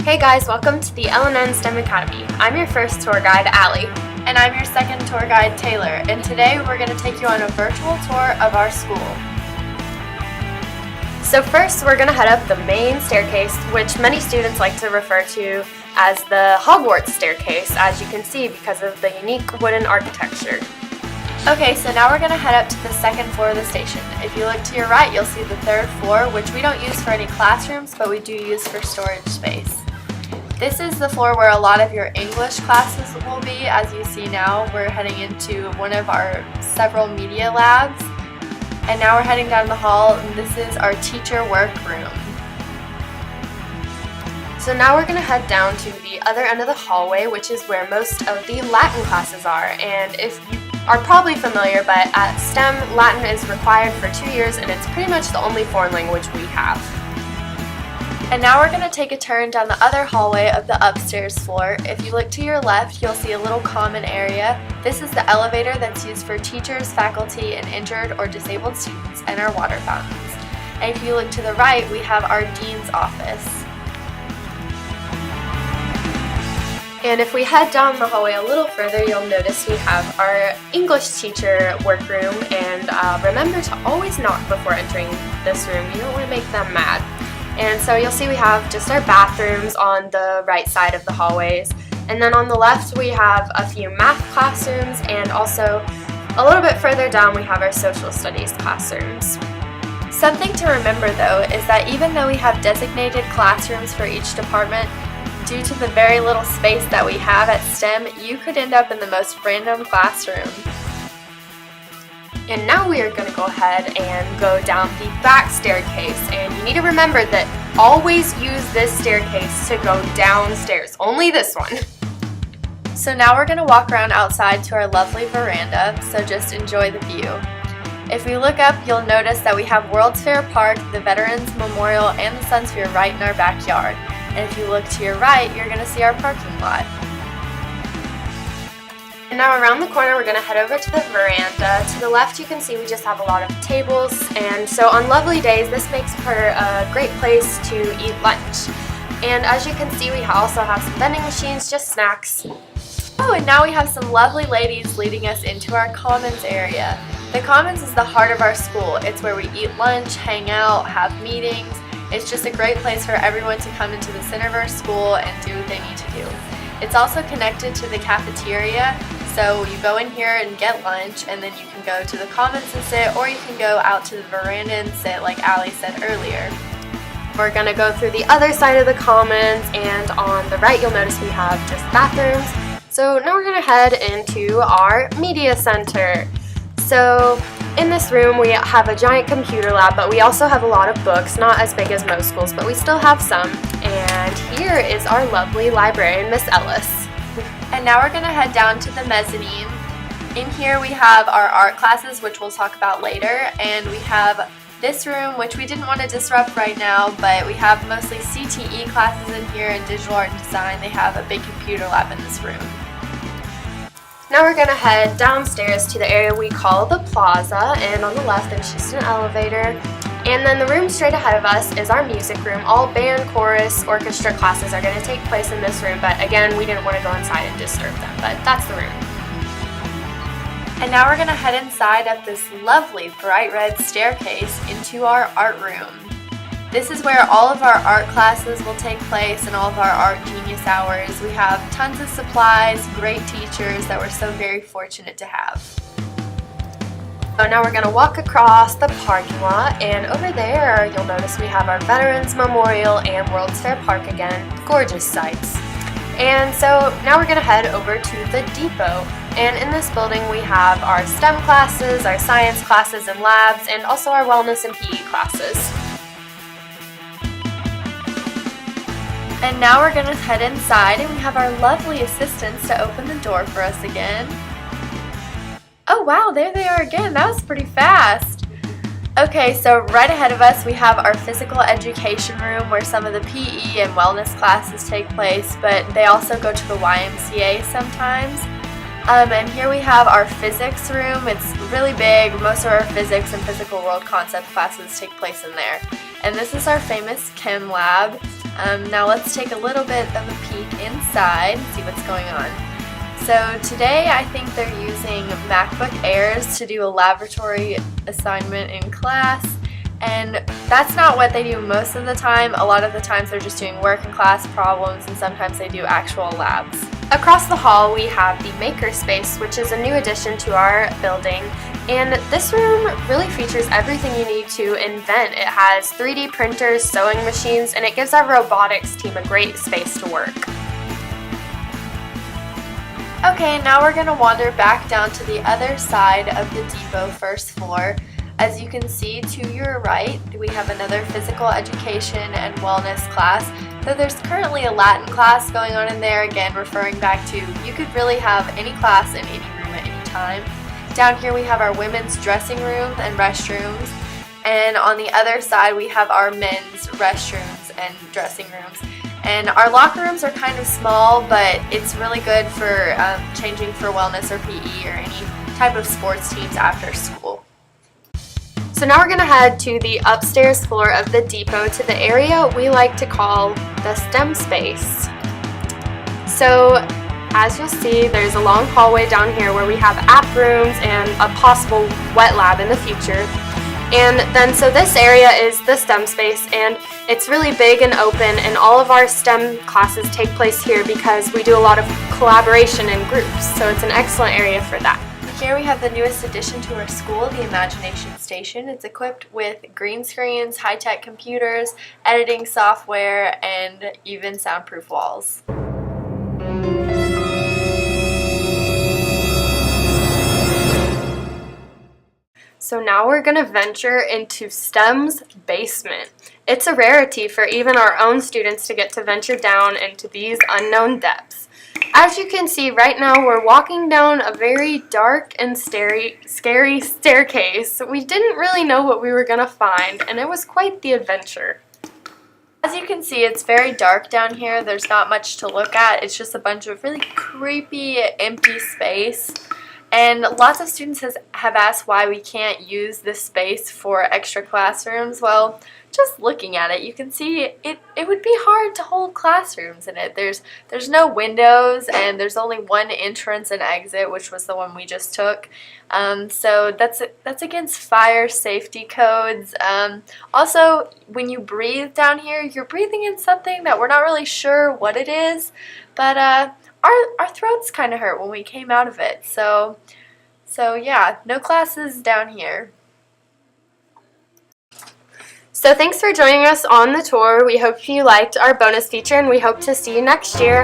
Hey guys, welcome to the L&N STEM Academy. I'm your first tour guide, Allie. And I'm your second tour guide, Taylor. And today we're going to take you on a virtual tour of our school. So first we're going to head up the main staircase, which many students like to refer to as the Hogwarts staircase, as you can see because of the unique wooden architecture. Okay, so now we're going to head up to the second floor of the station. If you look to your right, you'll see the third floor, which we don't use for any classrooms, but we do use for storage space. This is the floor where a lot of your English classes will be. As you see now, we're heading into one of our several media labs. And now we're heading down the hall, and this is our teacher workroom. So now we're going to head down to the other end of the hallway, which is where most of the Latin classes are. And if you are probably familiar, but at STEM, Latin is required for 2 years, and it's pretty much the only foreign language we have. And now we're going to take a turn down the other hallway of the upstairs floor. If you look to your left, you'll see a little common area. This is the elevator that's used for teachers, faculty, and injured or disabled students, and our water fountains. And if you look to the right, we have our dean's office. And if we head down the hallway a little further, you'll notice we have our English teacher workroom. And remember to always knock before entering this room. You don't want to make them mad. And so you'll see we have just our bathrooms on the right side of the hallways. And then on the left we have a few math classrooms, and also a little bit further down we have our social studies classrooms. Something to remember though is that even though we have designated classrooms for each department, due to the very little space that we have at STEM, you could end up in the most random classroom. And now we are going to go ahead and go down the back staircase, and you need to remember that always use this staircase to go downstairs, only this one. So now we're going to walk around outside to our lovely veranda, so just enjoy the view. If we look up, you'll notice that we have World's Fair Park, the Veterans Memorial, and the Sun Sphere right in our backyard. And if you look to your right, you're going to see our parking lot. And now around the corner we're going to head over to the veranda. To the left you can see we just have a lot of tables, and so on lovely days this makes for a great place to eat lunch. And as you can see we also have some vending machines, just snacks. Oh, and now we have some lovely ladies leading us into our commons area. The commons is the heart of our school. It's where we eat lunch, hang out, have meetings. It's just a great place for everyone to come into the center of our school and do what they need to do. It's also connected to the cafeteria, so you go in here and get lunch, and then you can go to the commons and sit, or you can go out to the veranda and sit like Allie said earlier. We're going to go through the other side of the commons, and on the right you'll notice we have just bathrooms. So now we're going to head into our media center. So in this room we have a giant computer lab, but we also have a lot of books, not as big as most schools, but we still have some. And here is our lovely librarian, Miss Ellis. And now we're going to head down to the mezzanine. In here we have our art classes, which we'll talk about later, and we have this room, which we didn't want to disrupt right now, but we have mostly CTE classes in here and digital art and design. They have a big computer lab in this room. Now we're going to head downstairs to the area we call the plaza, and on the left there's just an elevator. And then the room straight ahead of us is our music room. All band, chorus, orchestra classes are going to take place in this room, but again, we didn't want to go inside and disturb them, but that's the room. And now we're going to head inside up this lovely bright red staircase into our art room. This is where all of our art classes will take place and all of our art genius hours. We have tons of supplies, great teachers that we're so very fortunate to have. So now we're going to walk across the parking lot, and over there you'll notice we have our Veterans Memorial and World's Fair Park again. Gorgeous sights. And so now we're going to head over to the depot, and in this building we have our STEM classes, our science classes and labs, and also our wellness and PE classes. And now we're going to head inside, and we have our lovely assistants to open the door for us again. Oh wow, there they are again. That was pretty fast. Okay, so right ahead of us we have our physical education room where some of the PE and wellness classes take place, but they also go to the YMCA sometimes. And here we have our physics room. It's really big. Most of our physics and physical world concept classes take place in there. And this is our famous chem lab. Now let's take a little bit of a peek inside and see what's going on. So today I think they're using MacBook Airs to do a laboratory assignment in class, and that's not what they do most of the time. A lot of the times they're just doing work and class problems, and sometimes they do actual labs. Across the hall we have the Makerspace, which is a new addition to our building, and this room really features everything you need to invent. It has 3D printers, sewing machines, and it gives our robotics team a great space to work. Okay, now we're going to wander back down to the other side of the depot first floor. As you can see to your right, we have another physical education and wellness class. Though there's currently a Latin class going on in there, again referring back to you could really have any class in any room at any time. Down here we have our women's dressing rooms and restrooms, and on the other side we have our men's restrooms and dressing rooms. And our locker rooms are kind of small, but it's really good for changing for wellness or PE or any type of sports teams after school. So now we're going to head to the upstairs floor of the depot to the area we like to call the STEM space. So as you'll see, there's a long hallway down here where we have app rooms and a possible wet lab in the future. And then so this area is the STEM space, and it's really big and open, and all of our STEM classes take place here because we do a lot of collaboration in groups, so it's an excellent area for that. Here we have the newest addition to our school, the Imagination Station. It's equipped with green screens, high-tech computers, editing software, and even soundproof walls. So now we're going to venture into STEM's basement. It's a rarity for even our own students to get to venture down into these unknown depths. As you can see right now, we're walking down a very dark and scary staircase. We didn't really know what we were going to find, and it was quite the adventure. As you can see, it's very dark down here. There's not much to look at. It's just a bunch of really creepy, empty space. And lots of students have asked why we can't use this space for extra classrooms. Well, just looking at it, you can see it would be hard to hold classrooms in it. There's no windows, and there's only one entrance and exit, which was the one we just took. So that's against fire safety codes. Also, when you breathe down here, you're breathing in something that we're not really sure what it is, but our throats kind of hurt when we came out of it. So yeah, no classes down here. So thanks for joining us on the tour. We hope you liked our bonus feature, and we hope to see you next year.